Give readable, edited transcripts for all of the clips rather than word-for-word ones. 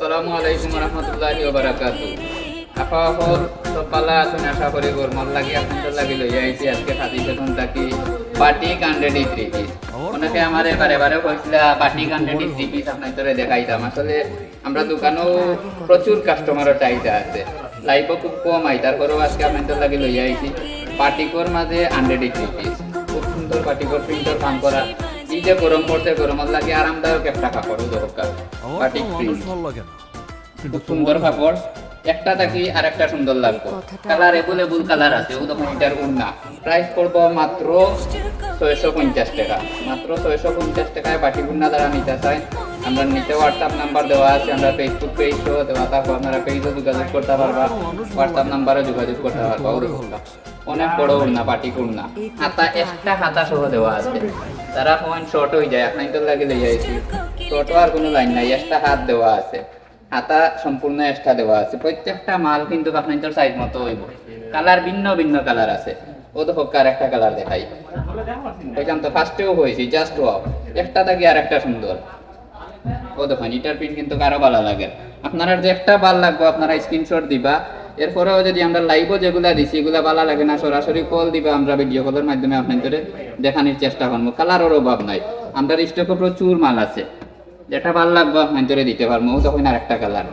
আসসালামু আলাইকুম রহমতুল্লাহি ওয়া বারাকাতুহু। আপা হল সব পালা আছেন আশা করি গরমল লাগি আপনাদের লাগি লইয়া আইছি আজকে খাদি বেতন থাকি পার্টি ক্যান্ডিডেট থ্রি পিস। অনেকে আমার এবারে কইছিল পার্টি ক্যান্ডিডেট থ্রি পিস আপনাদের দেখাইতাম। আসলে আমরা দোকানেও প্রচুর কাস্টমারের চাহিদা আছে, লাইভও খুব কম আই, তারপরেও আজকে আপনাদের লাগি লইয়া আইছি পার্টিকোর মাঝে আন্ডেডি থ্রি পিস। খুব সুন্দর পার্টিকোর প্রিন্টার কাম করা, এই যে গরম পড়ছে গরমের লাগে আরামদায়ক একটা কাপড় দরকার। বাটিক প্রিন্ট খুব সুন্দর কাপড়, একটা থাকি আর একটা সুন্দর লাগবে। কালার এভেলেবল কালার আছে, ও তখন এটার উন্না প্রাইস করবো মাত্র 650 টাকা। মাত্র 650 টাকায় বাটি গুন্না দ্বারা নিতে চাই আমরা নিচে হোয়াটসঅ্যাপ নাম্বার দেওয়া আছে, আমরা ফেসবুক পেজও দেওয়া থাকবো, আপনারা পেজও যোগাযোগ করতে পারবা, হোয়াটসঅ্যাপ নাম্বারও যোগাযোগ করতে পারবা। অনেক বড় উড়না পাটি উড়না, হাতা একটা হাতা সহ দেওয়া আছে, তারা পয়েন্ট শর্ট হয়ে যায় আপনাদের লাগে লই যাইছি। শর্টও আর কোনো লাইন নাই, একটা হাত দেওয়া আছে, হাতা সম্পূর্ণ এক্সট্রা দেওয়া আছে। প্রত্যেকটা মাল কিন্তু আপনাদের সাইজ মতো হইব, কালার ভিন্ন ভিন্ন কালার আছে। ও তো হোক আর একটা কালার দেখাই, ওইখান তো ফার্স্টেও হয়েছি জাস্ট ওয়াও, একটা থাকি আর একটা সুন্দর। ও দেখুন এটার প্রিন্ট কিন্তু কারো ভালো লাগে, আপনারা যে একটা ভালো লাগবে আপনারা স্ক্রিনশট দিবা। এরপরেও যদি আমরা লাইভও যেগুলা দিছি এগুলা ভালো লাগে না, সরাসরি কল দিবা, আমরা ভিডিও কলের মাধ্যমে আপনাদের দেখানোর চেষ্টা করবো। কালারের অভাব নাই, আমরা স্টকে প্রচুর মাল আছে, যেটা ভালো লাগবে আপনাদের দিতে পারবো। ও তখন আর একটা কালার,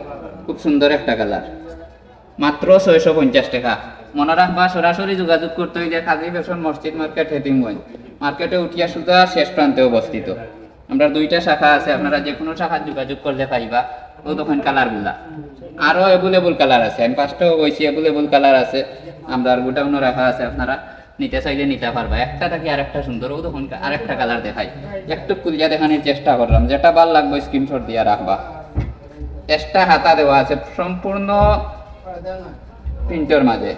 খুব সুন্দর একটা কালার, মাত্র 650 টাকা। মনে রাখবা সরাসরি যোগাযোগ করতে হইলে খাদি ফ্যাশন মসজিদ মার্কেট হেতিমগঞ্জ মার্কেটে উঠিয়া সুদা শেষ প্রান্তে অবস্থিত। আমরা দুইটা শাখা আছে, আপনারা যে কোনো শাখা যোগাযোগ করলে পাইবা। ও তখন কালারগুলা আরো অ্যাভেলেবল কালার আছে, আমি ফার্স্টেও বলছি অ্যাভেলেবল কালার আছে, আমরা আর গোটাউনও রাখা আছে, আপনারা নিতে চাইলে নিতে পারবা। একটা থাকি আর একটা সুন্দর, ও তখন আর একটা কালার দেখাই, একটু কুলিয়া দেখানোর চেষ্টা করলাম, যেটা ভালো লাগবে স্ক্রিনশট দিয়ে রাখবা। এক্সট্রা হাতা দেওয়া আছে সম্পূর্ণ প্রিন্টের মাঝে,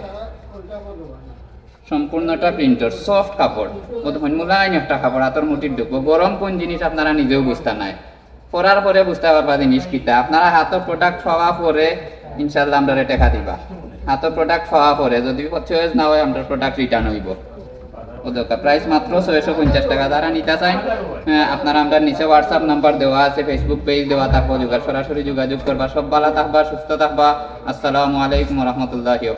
সম্পূর্ণটা প্রিন্টার সফট কাপড়, ও তখন মুলায়ম একটা কাপড়, হাতের মুঠির ঢুকবো। গরম কোন জিনিস আপনারা নিজেও বুঝতে নাই, পরার পরে বুঝতে পারবা জিনিস কিটা। আপনারা হাতের প্রোডাক্ট পাওয়া পরে ইনশাল্লাহ আমরা টেকা দিবা, হাতের প্রোডাক্ট পাওয়া পরে যদি চয়েস না হয় আমরা প্রোডাক্ট রিটার্ন হইব। ও দরকার প্রাইস মাত্র 650 টাকা। যারা নিতে চাই আপনারা আমরা নিচে হোয়াটসঅ্যাপ নাম্বার দেওয়া আছে, ফেসবুক পেজ দেওয়া থাকবো, সরাসরি যোগাযোগ করবা। সব ভালো থাকবা, সুস্থ থাকবা। আসসালামু আলাইকুম রহমতুল্লাহ।